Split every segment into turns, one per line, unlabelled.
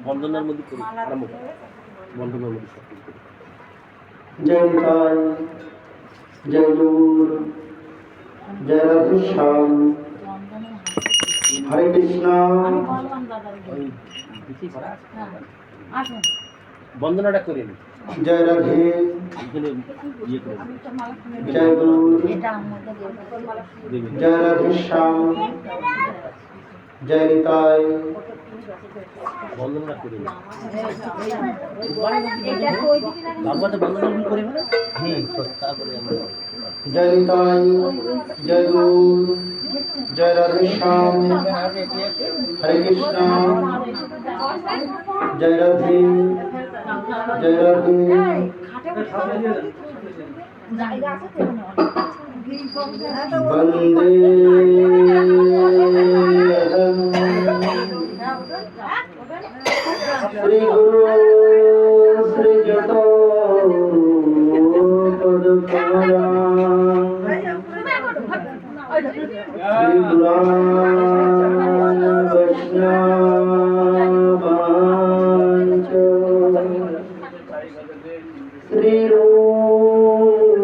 বন্ধনের মধ্যে করি আরম্ভ করি বন্ধনের মধ্যে সব কিছু করি।
জয় নিতাই, জয় গৌর, জয় রাধে শ্যাম, হরে কৃষ্ণ।
বন্দনাটা করে নি।
জয় রাধে, জয় গৌর, জয় রাধে শ্যাম, জয় নিতাই।
বন্দনাটা করে নি। বাবা তো বন্দনা করে না। তারপরে আমরা
জয় নিতাই, জয় গৌর, জয় রাধে শ্যাম, হরে কৃষ্ণ। জয় রাধে, জয় রাধে। বন্দে শ্রী গুরু শ্রীযুত পদকমলা শ্রী পুরাণ বৈষ্ণবাঞ্চ শ্রী রূপং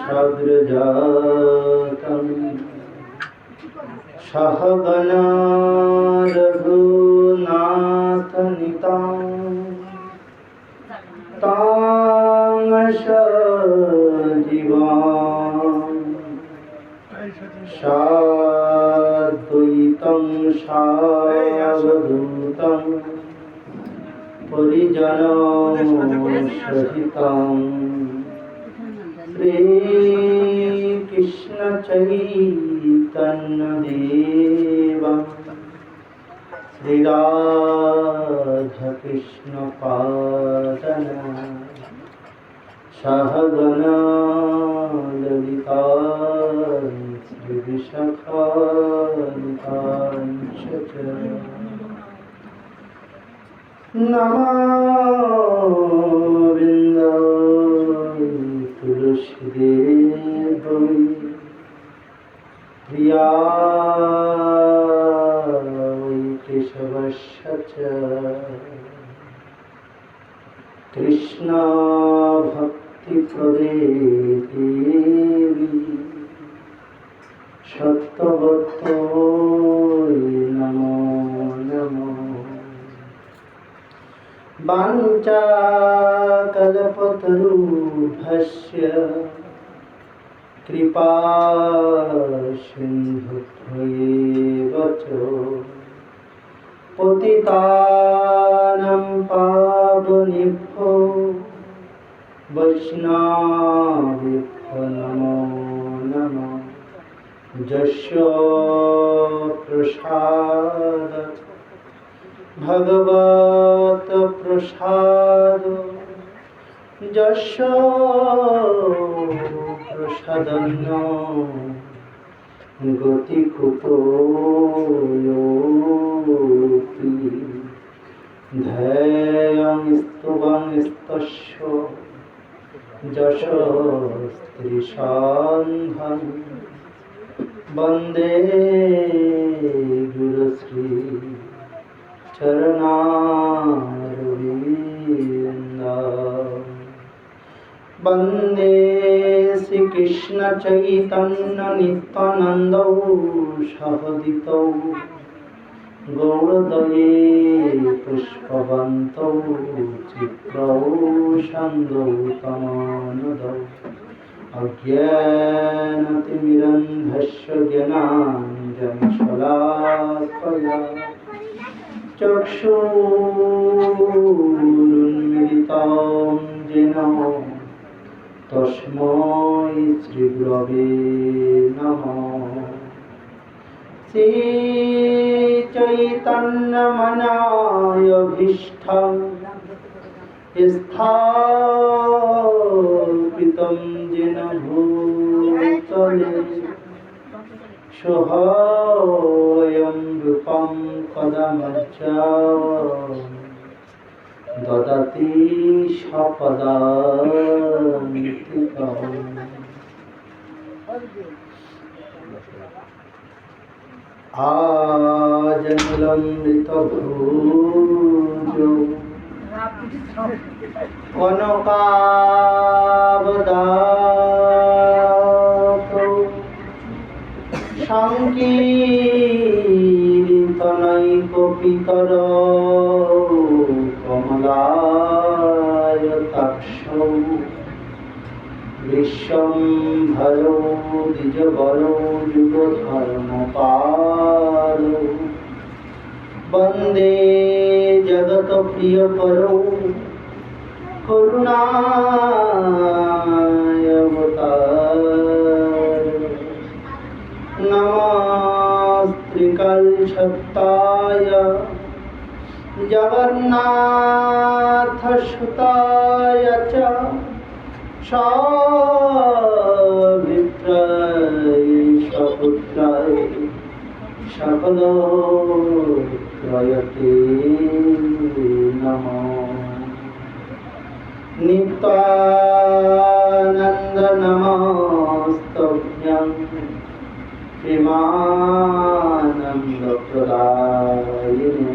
সাগ্রজাতং সহগণা রঘুনাথনিতাং তাং সজীবাং সাদ্বৈতং সাবধূতং পরিজনসহিতং শ্রীকৃষ্ণ চৈতন্য দেবং শ্রী রাধা কৃষ্ণ পাদন সহগণা ললিতা শ্রী বিশাখান্বিতাংশ নমো বৃন্দায় তুলসীদেবৈ প্রিয়ায় কেশবস্য চ কৃষ্ণ ভক্তি প্রদে দেবী সত্যবতৈ নমো নমো। বাঞ্ছাকল্পতরুভ্যশ্চ কৃপা সিন্ধুভ্যেব চ পতিতানাং পাবনেভ্যো বৈষ্ণবেভ্যো নমো নমঃ। যস্য প্রসাদাৎ ভগবত প্রসাদ যস্য প্রসাদন্য গতি কুতোয়োপি ধ্যেয়ং স্তুবং স্তস্য যশস্ত্রীসান্ধং বন্দে গুরুশ্রী চরণারবিন্দম। বন্দে শ্রীকৃষ্ণ চৈতন্য নিত্যানন্দ সহোদিত গৌরদয়ে পুষ্পবন্ত চিত্রৌষন্দৌ তমানুদৌ অজ্ঞানতিমিরন্ধস্য জ্ঞানাঞ্জনশলাকয়া চক্ষুरुन्मिलितं येन तस्मै श्रीगुरवे नमः। श्रीचैतन्यमनायभीष्टं स्थापितं येन भूतले सोऽहं रूपं कदा मज्जां ददति सपदान्तिकम्। আজ নিলম্বিত ভুজ কনকাবদাত সংকীর্তনৈকপিতর কমলায়তাক্ষৌ বিশ্বম্ভরো দ্বিজবরো যুগধর্মপালৌ বন্দে জগৎপ্রিয়করৌ করুণায়বতারৌ নমস্ত্রিকলশক্তায় জগন্নাথসুতায় চ সাবিত্রায় সপুত্রায় সকলত্রয়তে নমঃ। নিত্যানন্দ নমস্তভ্যং প্রেমানন্দ প্রদায়িনে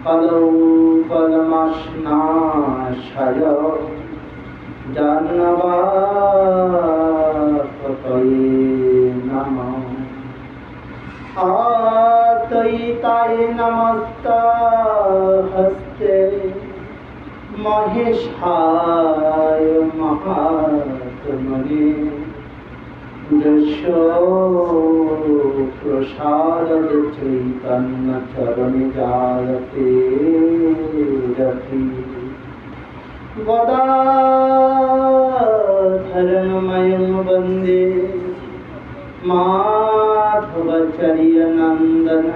কলৌ কলমাশনাশয় জাহ্নবাপতয়ে নমঃ। আতয়িতায় নমস্তহস্তে মহেশায় মহাত্মনে যস্য প্রসাদে চৈতন্য চরণে জায়তে রতি গদাধরময়ং বন্দে মাধবচর্যনন্দন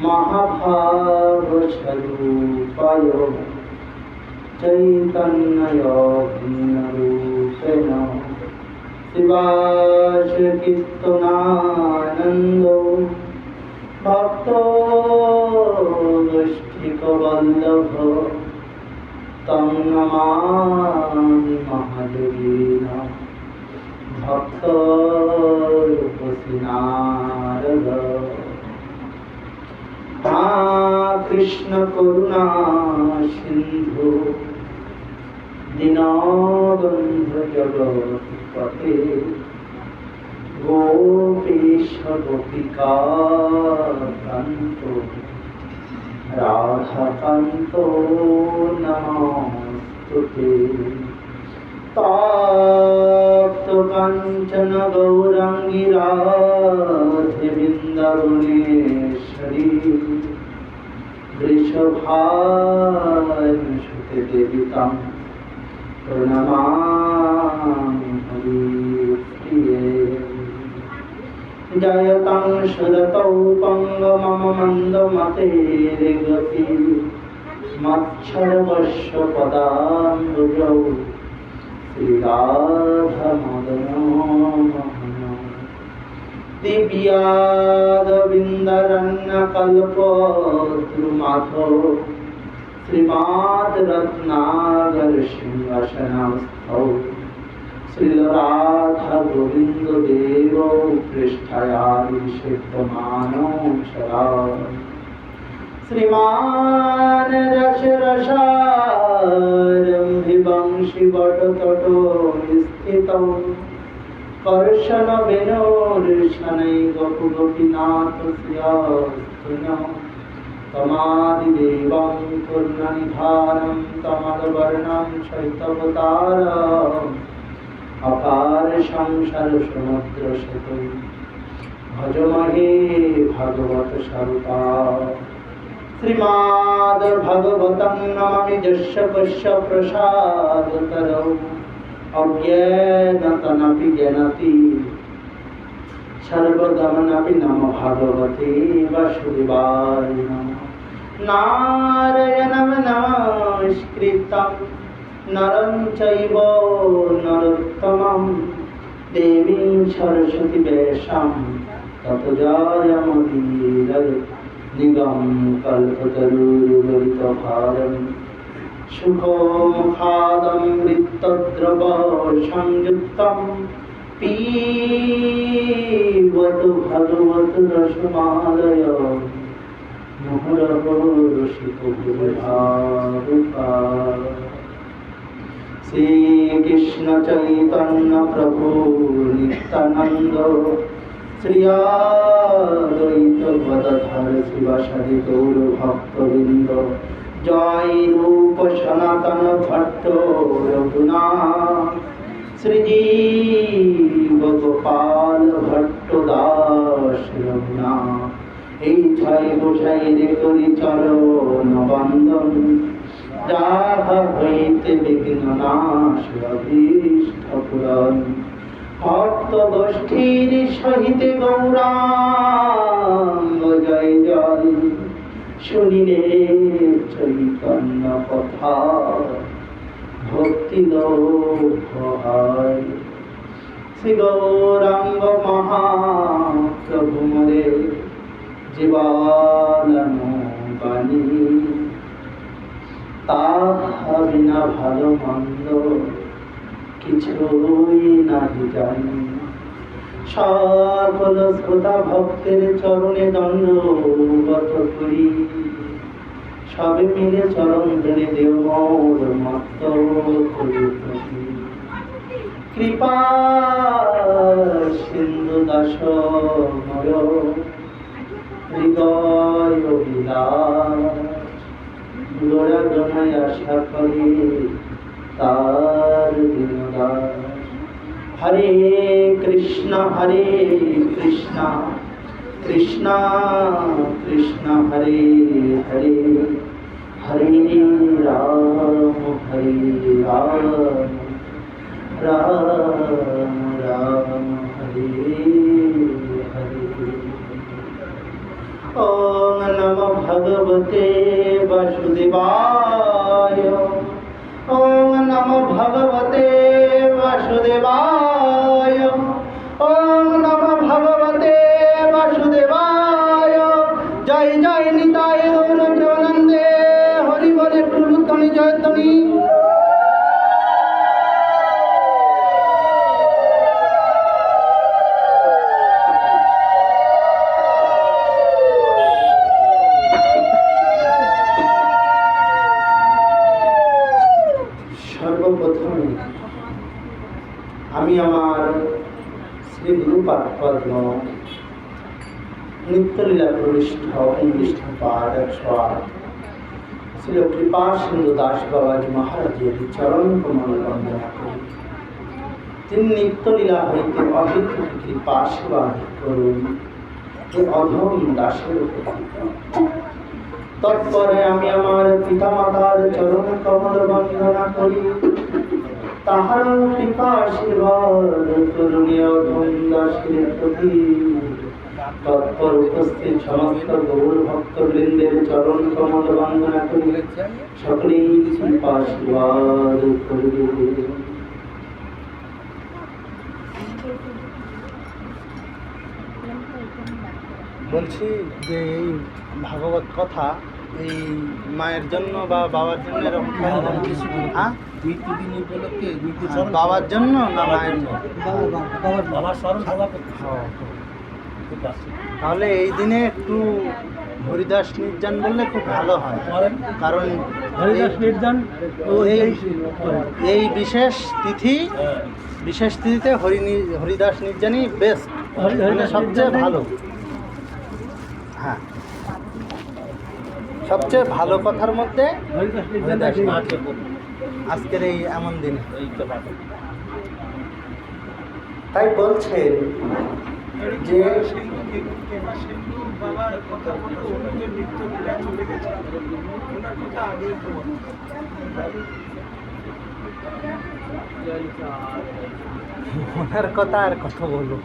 মহাভাগস্বরূপায় চৈতন্যযোগীনরূপেণ শিবাশকীর্তনানন্দ ভক্তগোষ্ঠীকবল্লভ তং নমামি মহাযোগীন ভক্তরূপসী নারদ। কৃষ্ণ করুণা সিন্ধু দীনবন্ধু জগৎপতে গোপীশ গোপিকাকান্ত রাধাকান্ত নমস্তুতে। তপ্ত কাঞ্চন গৌরাঙ্গী রাধে বৃন্দাবনেশ্বরী বৃষভানুসুতে দেবী তং প্রণমামি হরিপ্রিয়ে। জয়তং সুরতৌ পঙ্গ মম মন্দমতের গতি মচ্ছরবশ্য পদাম্বুজৌ শ্রীরাধমদন মোহন। দিব্যাদবিন্দরণ্যকল্পদ্রুমাথো শ্রীমাদ্রত্নাগর সিংহাসনস্থৌ শ্রীরাধা গোবিন্দ দেব পৃষ্ঠায়াদিশেদ্যমানো সদা। শ্রীমান রসরসারম্ভি বংশী বটতটো স্থিতৌ কর্ষণ বেণুর্শনৈ গোপু গোপীনাথ শ্রিয়স্তুনঃ। তমাদিদেবং পূর্ণনিধানং তমদবর্ণং শৈতবতারম অপার সংসার সমুদ্র সেতু ভজমহে ভাগবত স্বরূপা। শ্রীমাদ ভাগবতং নমামি যস্য পশ্য প্রসাদতরৌ অজ্ঞানতনপি জ্ঞানতি সর্বগমনপি নমো ভাগবতে বাসুদেবায় নমঃ। নারায়ণং নমস্কৃত্যং নরং চৈব নরোত্তমং দেবীং সরস্বতী ব্যাসাং ততো জয়মুদীরয়ে। নিগম কল্পতরুর্গলিতভারং সুখোমুখাদমৃতদ্রব সংযুক্তং পিবত ভগবত রসমালয় মোহরহ রসিক ভাবুকা। শ্রীকৃষ্ণ চৈতন্য প্রভু নিত্যানন্দ শ্রী অদ্বৈত গদাধর শিবাসাদি গৌর ভক্তবৃন্দ। জয় রূপ সনাতন ভট্ট রঘুনাথ শ্রীজীব গোপাল ভট্ট দাস রঘুনাথ। এই ছয় গোসাইরে করি চরণ বন্দন, যাহা হইতে বিঘ্ন নাশ অভীষ্ট পূরণ। ভক্ত গোষ্ঠীর সহিত গৌরাঙ্গ জয় জয়, শুনিলে চৈতন্য কথা ভক্তি লোভ হয়। শ্রী গৌরাঙ্গ মহাপ্রভু মোরে জীবন বাণী, তাহা বিনা ভালো মন্দ কিছুই নাহি জানি। সকল শ্রোতা ভক্তের চরণে দণ্ডবত করি, সবে মিলে চরণ ধরে দেও মোর মত্ত করি। কৃপা সিন্ধু দাস ময় হৃদয় বিলাস, গোড়া জনায় আশা করি তার দিনদাস। হরে কৃষ্ণ কৃষ্ণ কৃষ্ণ হরে হরে, হরে রাম রাম রাম হরে হরে। ওম নমো ভগবতে বাসুদেবায়, ওম নমো ভগবতে বাসুদেবায়, ওম নমো ভগবতে বাসুদেবায়। জয় জয় নিতাই গৌর প্রেমানন্দে, হরি বলে প্রভুত্বনি জয়ধ্বনি। সর্বপ্রথমে আমি আমার শ্রী গুরুপাদ পদ্ম নিত্যলীলা প্রবিষ্ট 19 পাঠ 108 শ্রী কৃপা সিন্ধু দাস বাবাজি মহারাজের চরণ কমল বন্দনা করি। তিনি নিত্যলীলা হইতে অধিক কৃপা সেবা করুন এ অধম দাসের উপকৃত। তৎপরে আমি আমার পিতা মাতার চরণ কমল বন্দনা করি, তাহার কৃপা আশীর্বাদ করুণীয় অধম দাসের প্রতি। তৎপর উপস্থিত সমস্ত গৌর ভক্তবৃন্দের চরণ কমল বন্দনা করি, সকলেই কৃপা আশীর্বাদ করবে। বলছি যে এই ভাগবত কথা এই মায়ের জন্য বা বাবার জন্য এরকম হ্যাঁ
মৃত্যুদিন উপলক্ষে
বাবার জন্য না মায়ের জন্য?
বাবার স্মরণ সভা করতে।
তাহলে এই দিনে একটু হরিদাস নির্জন বললে খুব ভালো হয়, কারণ
হরিদাস নির্জন
এই বিশেষ তিথিতে হরিদাস নির্জনই বেস্ট, মানে সবচেয়ে ভালো। হ্যাঁ, সবচেয়ে ভালো কথার মধ্যে হরিদাস আজকের এই এমন দিনে। তাই বলছেন যে ওনার কথা আর কথা বলবো,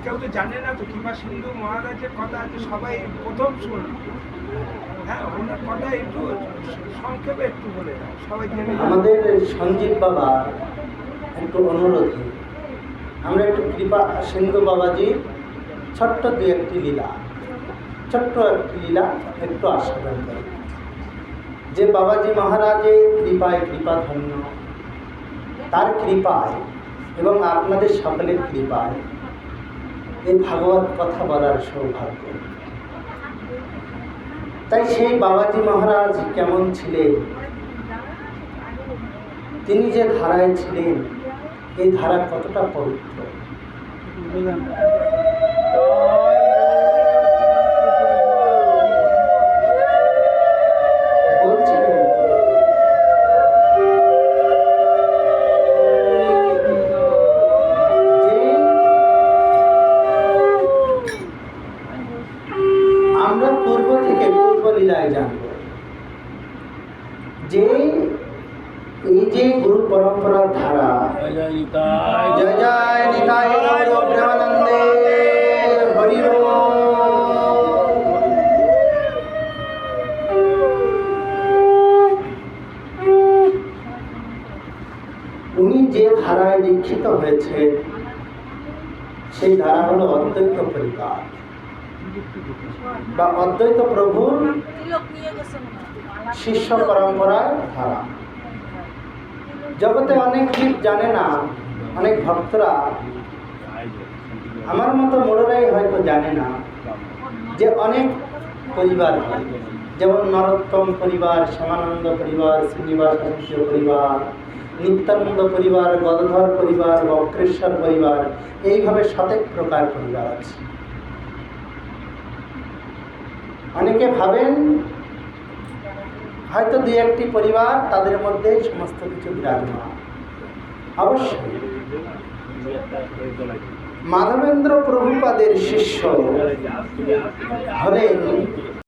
কেউ তো জানে না তো কৃপা সিন্ধু মহারাজের কথা আছে, সবাই প্রথম শুনল। হ্যাঁ, ওনার কথা একটু সংক্ষেপে একটু বলে দাও, সবাই জেনে যাবে।
আমাদের সঞ্জীব বাবা একটু অনুরোধী, আমরা একটু কৃপা সিন্ধু বাবাজির ছোট্ট একটি লীলা একটু আস্বাদন করি। যে বাবাজি মহারাজের কৃপায় কৃপাধন্য, তার কৃপায় এবং আপনাদের সকলের কৃপায় এই ভাগবত কথা বলার সৌভাগ্য। তাই সেই বাবাজি মহারাজ কেমন ছিলেন, তিনি যে ধারায় ছিলেন, এই ধারা কতটা পবিত্র। বলছিলেন যে আমরা পূর্ব থেকে পূর্ব লীলায় জানব যে এই যে গুরু পরম্পরার ধারা, জয় জয় নিতাই গৌর প্রেমানন্দে হরি বল। উনি যে ধারায় দীক্ষিত হয়েছে সেই ধারা হলো অদ্বৈত পরিবার বা অদ্বৈত প্রভুর শিষ্য পরম্পরার ধারা। জগতে অনেক জীব জানে না, অনেক ভক্তরা আমার মতো মোড়রাই হয়তো জানে না যে অনেক পরিবার হয়, যেমন নরোত্তম পরিবার, শ্যামানন্দ পরিবার, শ্রীনিবাসাচার্য পরিবার, নিত্যানন্দ পরিবার, গদাধর পরিবার, বক্রেশ্বর পরিবার, এইভাবে শতেক প্রকার পরিবার আছে। অনেকে ভাবেন হয়তো দুই একটি পরিবার, তাদের মধ্যে সমস্ত কিছু বিরাজমান। অবশ্যই মাধবেন্দ্র প্রভুপাদের শিষ্য হলেন